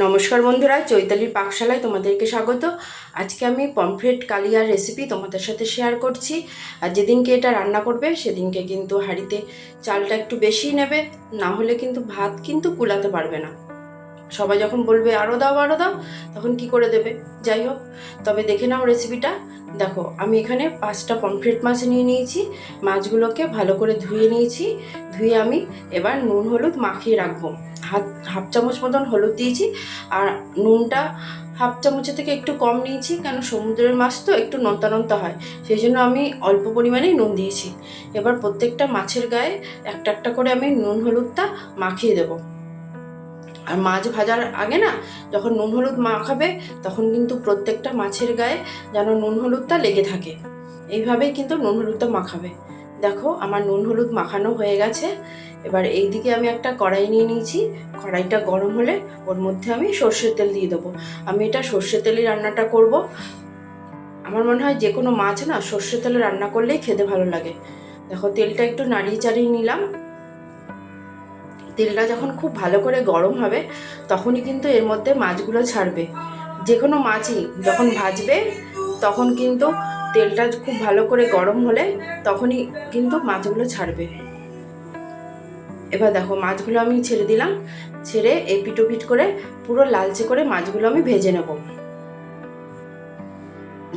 নমস্কার বন্ধুরা, চৈতালির পাকশালায় তোমাদেরকে স্বাগত। আজকে আমি পমফ্রেট কালিয়ার রেসিপি তোমাদের সাথে শেয়ার করছি। আর যেদিনকে এটা রান্না করবে সেদিনকে কিন্তু হাঁড়িতে চালটা একটু বেশি নেবে, না হলে কিন্তু ভাত কিন্তু কুলাতে পারবে না। সবাই যখন বলবে আরও দাও আরও দাও, তখন কি করে দেবে? যাই হোক, তবে দেখে নাও রেসিপিটা। দেখো, আমি এখানে 5টা পমফ্রেট মাছ নিয়ে নিয়েছি। মাছগুলোকে ভালো করে ধুয়ে নিয়েছি। ধুয়ে আমি এবার নুন হলুদ মাখিয়ে রাখবো। হাফ চামচ মতন হলুদ দিয়েছি, আর নুনটা হাফ চামচের থেকে একটু কম নিয়েছি, কেন সমুদ্রের মাছ তো একটু নোনতা নোনতা হয়, সেই জন্য আমি অল্প পরিমাণেই নুন দিয়েছি। এবার প্রত্যেকটা মাছের গায়ে একটা একটা করে আমি নুন হলুদটা মাখিয়ে দেবো। আর মাছ ভাজার আগে না, যখন নুন হলুদ মাখাবে তখন কিন্তু প্রত্যেকটা মাছের গায়ে যেন নুন হলুদটা লেগে থাকে, এইভাবেই কিন্তু নুন হলুদটা মাখাবে। দেখো, আমার নুন হলুদ মাখানো হয়ে গেছে। এবার এই দিকে আমি একটা কড়াই নিয়ে নিয়েছি। কড়াইটা গরম হলে ওর মধ্যে আমি সর্ষের তেল দিয়ে দেবো। আমি এটা সর্ষের তেলে রান্নাটা করব। আমার মনে হয় যে কোনো মাছ না সর্ষের তেলে রান্না করলেই খেতে ভালো লাগে। দেখো, তেলটা একটু নাড়িয়ে চাড়িয়ে নিলাম। তেলটা যখন খুব ভালো করে গরম হবে তখনই কিন্তু এর মধ্যে মাছগুলো ছাড়বে। যে কোনো মাছই যখন ভাজবে তখন কিন্তু তেলটা খুব ভালো করে গরম হলে তখনই কিন্তু মাছগুলো ছাড়বে। এবার দেখো, মাছগুলো আমি ছেড়ে দিলাম। ছেড়ে এপিট ওপিট করে পুরো লালচে করে মাছগুলো আমি ভেজে নেব।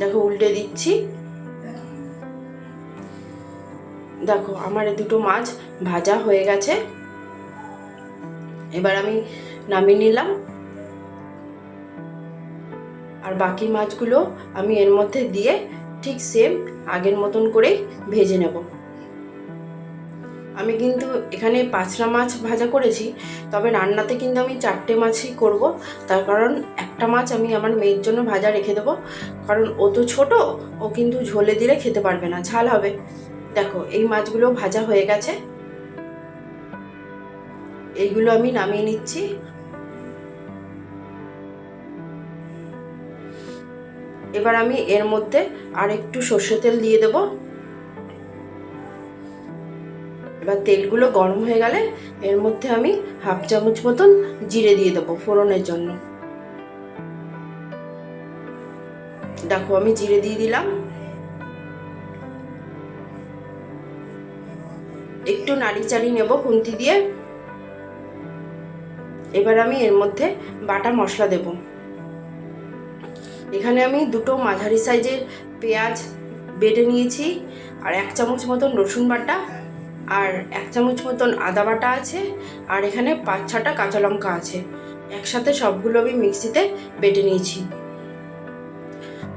দেখো, উল্টে দিচ্ছি। দেখো, আমার এই দুটো মাছ ভাজা হয়ে গেছে। এবার আমি নামিয়ে নিলাম। আর বাকি মাছগুলো আমি এর মধ্যে দিয়ে ঠিক সেম আগের মতন করেই ভেজে নেব। আমি কিন্তু এখানে 5টা মাছ ভাজা করেছি, তবে রান্নাতে কিন্তু আমি 4টে মাছই করব। তার কারণ একটা মাছ আমি আমার মেয়ের জন্য ভাজা রেখে দেবো, কারণ ও তো ছোট, ও কিন্তু ঝোলে দিলে খেতে পারবে না, ঝাল হবে। দেখো, এই মাছগুলো ভাজা হয়ে গেছে। এইগুলো আমি নামিয়ে নিচ্ছি। এবার আমি এর মধ্যে আর একটু সর্ষের তেল দিয়ে দেবো। এবার তেলগুলো গরম হয়ে গেলে এর মধ্যে আমি হাফ চামচ মতন জিরে দিয়ে দেবো ফোড়নের জন্য। দেখো, আমি জিরে দিয়ে দিলাম। একটু নাড়ি চাড়িয়ে নেব খুন্তি দিয়ে। এবার আমি এর মধ্যে বাটা মশলা দেব। এখানে আমি দুটো মাঝারি সাইজের পেঁয়াজ বেটে নিয়েছি, আর 1 চামচ মতন রসুন বাটা, আর 1 চামচ মতন আদা বাটা আছে, আর এখানে 5-6টা কাঁচা লঙ্কা আছে। একসাথে সবগুলো আমি মিক্সিতে বেটে নিয়েছি।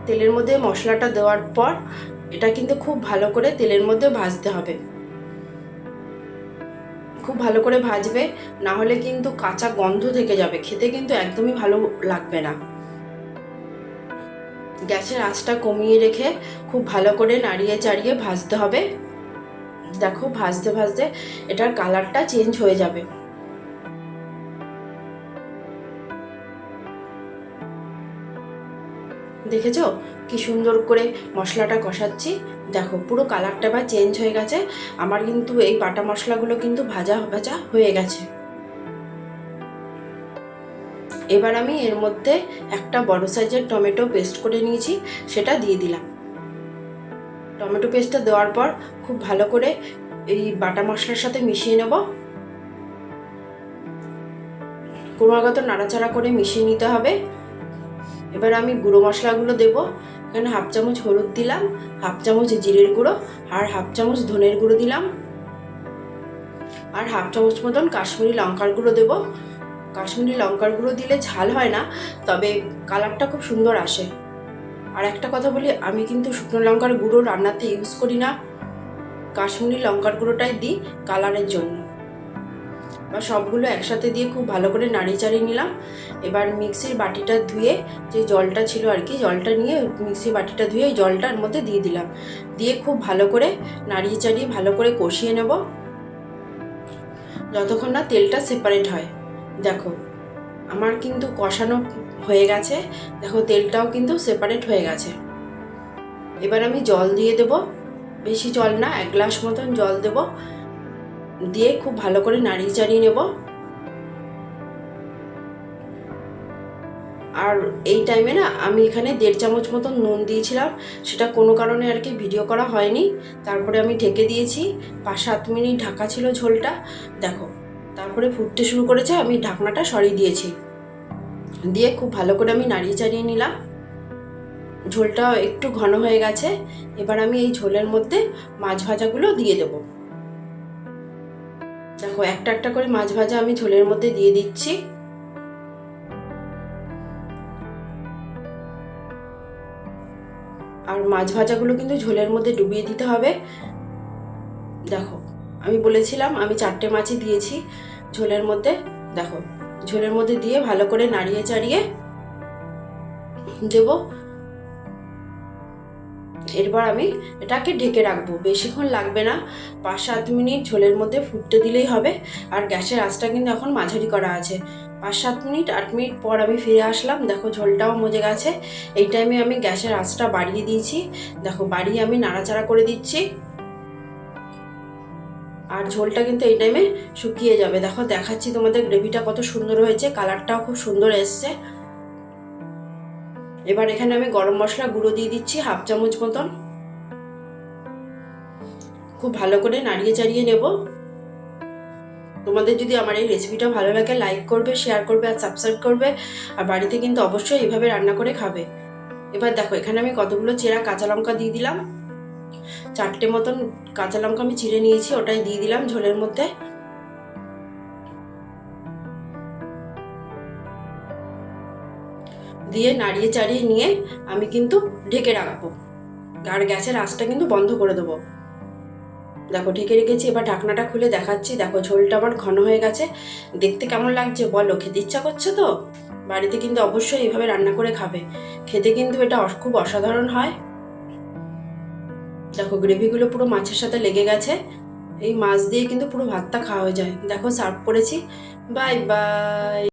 তেলের মধ্যে মশলাটা দেওয়ার পর এটা কিন্তু খুব ভালো করে তেলের মধ্যে ভাজতে হবে। খুব ভালো করে ভাজবে, না হলে কিন্তু কাঁচা গন্ধ থেকে যাবে, খেতে কিন্তু একদমই ভালো লাগবে না। গ্যাসের আঁচটা কমিয়ে রেখে খুব ভালো করে নাড়িয়ে চাড়িয়ে ভাজতে হবে। দেখো, ভাজতে ভাজতে এটার কালারটা চেঞ্জ হয়ে যাবে। দেখেছো কি সুন্দর করে মশলাটা কষাচ্ছি? দেখো, পুরো কালারটা এবার চেঞ্জ হয়ে গেছে। আমার কিন্তু এই বাটা মশলাগুলো কিন্তু ভাজা ভাজা হয়ে গেছে। এবার আমি এর মধ্যে একটা বড় সাইজের টমেটো পেস্ট করে নিয়েছি, সেটা দিয়ে দিলাম। টমেটো পেস্টটা দেওয়ার পর খুব ভালো করে এই বাটা মশলার সাথে মিশিয়ে নেব। ক্রমাগত নাড়াচাড়া করে মিশিয়ে নিতে হবে। এবার আমি গুঁড়ো মশলাগুলো দেব। এখানে হাফ চামচ হলুদ দিলাম, হাফ চামচ জিরের গুঁড়ো, আর হাফ চামচ ধনের গুঁড়ো দিলাম, আর হাফ চামচ মতন কাশ্মীরি লঙ্কার গুঁড়ো দেব। কাশ্মীরি লঙ্কার গুঁড়ো দিলে ঝাল হয় না, তবে কালারটা খুব সুন্দর আসে। আর একটা কথা বলি, আমি কিন্তু শুকনো লঙ্কার গুঁড়ো রান্নাতে ইউজ করি না, কাশ্মীরি লঙ্কার গুঁড়োটাই দিই কালারের জন্য। বা সবগুলো একসাথে দিয়ে খুব ভালো করে নাড়িয়ে চাড়িয়ে নিলাম। এবার মিক্সির বাটিটা ধুয়ে, যে জলটা ছিল আর কি, জলটা নিয়ে মিক্সির বাটিটা ধুয়ে এই জলটার মধ্যে দিয়ে দিলাম। দিয়ে খুব ভালো করে নাড়িয়ে চাড়িয়ে ভালো করে কষিয়ে নেব, যতক্ষণ না তেলটা সেপারেট হয়। দেখো, আমার কিন্তু কষানো হয়ে গেছে। দেখো, তেলটাও কিন্তু সেপারেট হয়ে গেছে। এবার আমি জল দিয়ে দেব, বেশি জল না, 1 গ্লাস মতন জল দেব। দিয়ে খুব ভালো করে নাড়িয়ে চাড়িয়ে নেব। আর এই টাইমে না আমি এখানে 1.5 চামচ মতন নুন দিয়েছিলাম, সেটা কোনো কারণে আর কি ভিডিও করা হয়নি। তারপরে আমি ঢেকে দিয়েছি, 5-7 মিনিট ঢাকা ছিল ঝোলটা। দেখো তারপরে ফুটতে শুরু করেছে, আমি ঢাকনাটা সরিয়ে দিয়েছি, দিয়ে খুব ভালো করে আমি নাড়িয়ে চাড়িয়ে নিলাম। ঝোলটা একটু ঘন হয়ে গেছে। এবার আমি এই ঝোলের মধ্যে মাছ ভাজাগুলো দিয়ে দেব। দেখো একটা একটা করে মাছ ভাজা আমি ঝোলের মধ্যে দিয়ে দিচ্ছি। আর মাছ ভাজাগুলো কিন্তু ঝোলের মধ্যে ডুবিয়ে দিতে হবে। দেখো আমি বলেছিলাম আমি 4টে মাছই দিয়েছি ঝোলের মধ্যে। দেখো ঝোলের মধ্যে দিয়ে ভালো করে নাড়িয়ে চাড়িয়ে দেব। এরপর আমি এটাকে ঢেকে রাখবো, বেশিক্ষণ লাগবে না, 5-7 মিনিট ঝোলের মধ্যে ফুটতে দিলেই হবে। আর গ্যাসের আঁচটা কিন্তু এখন মাঝারি করা আছে। 5-7 মিনিট 8 মিনিট পর আমি ফিরে আসলাম, দেখো ঝোলটাও মজে গেছে। এই টাইমে আমি গ্যাসের আঁচটা বাড়িয়ে দিয়েছি, দেখো বাড়িয়ে আমি নাড়াচাড়া করে দিচ্ছি। আর ঝোলটা কিন্তু এই টাইমে শুকিয়ে যাবে। দেখো দেখাচ্ছি তোমাদের গ্রেভিটা কত সুন্দর হয়েছে, কালারটাও খুব সুন্দর এসছে। এবার এখানে আমি গরম মশলা গুঁড়ো দিয়ে দিচ্ছি 1/2 চামচ মতন। খুব ভালো করে নাড়িয়ে চাড়িয়ে নেব। তোমাদের যদি আমার এই রেসিপিটা ভালো লাগে লাইক করবে, শেয়ার করবে আর সাবস্ক্রাইব করবে। আর বাড়িতে কিন্তু অবশ্যই এইভাবে রান্না করে খাবে। এবার দেখো এখানে আমি কতগুলো চেরা কাঁচা লঙ্কা দিয়ে দিলাম, 4টে মতন কাঁচা লঙ্কা আমি চিড়ে নিয়েছি, ওটাই দিয়ে দিলাম ঝোলের মধ্যে। দিয়ে নাড়িয়ে চাড়িয়ে নিয়ে আমি কিন্তু ঢেকে রাখবো, আর গ্যাসের আঁচটা কিন্তু বন্ধ করে দেবো। দেখো ঢেকে রেখেছি, এবার ঢাকনাটা খুলে দেখাচ্ছি। দেখো ঝোলটা আমার ঘন হয়ে গেছে, দেখতে কেমন লাগছে বলো? খেতে ইচ্ছা করছে তো? বাড়িতে কিন্তু অবশ্যই এইভাবে রান্না করে খাবে, খেতে কিন্তু এটা খুব অসাধারণ হয়। দেখো গ্রেভিগুলো পুরো মাছের সাথে লেগে গেছে, এই মাছ দিয়ে কিন্তু পুরো ভাতটা খাওয়া হয়ে যায়। দেখো সার্ভ করেছি। Bye bye.